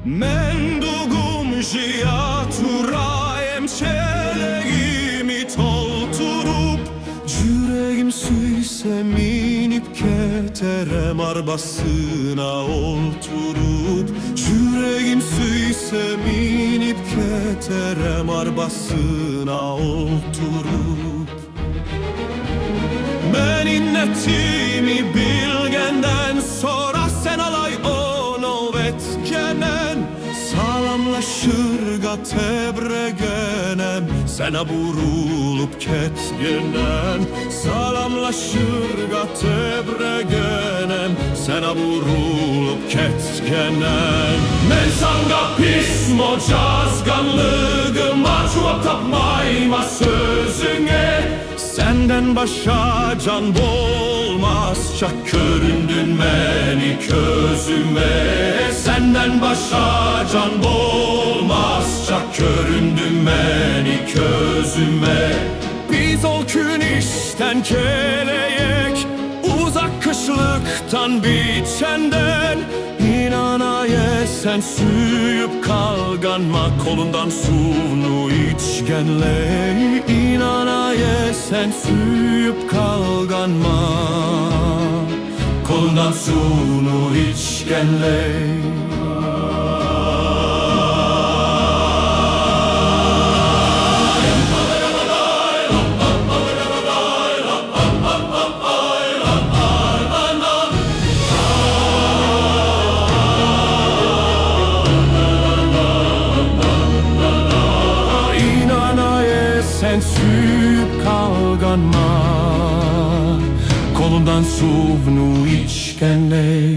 Mendugum jiyaturayem çeleğimi tolturup Yüreğim süysem inip keterem arbasına olturup Yüreğim süysem inip keterem arbasına olturup Ben innetimi bilgenden sonra sen alay onu etkenen Salamlaşırga tebregenem Sana burulup ketgenen Salamlaşırga tebregenem Sana burulup ketgenen Men sanga pismo cazganlığıma Çuvap tapmayma sözüne Senden başa can bolmazça göründün beni közüme Senden başa can bolmazça göründün beni közüme Biz ol gün işten keleyek uzak kışlıktan biçenden İnanaye sen süyüp kalganma kolundan suvunu içgenle İnanaye sen süyüp kalganma kolundan suvunu içgenle Sen süyüp kalganma kolundan suvunu içgenle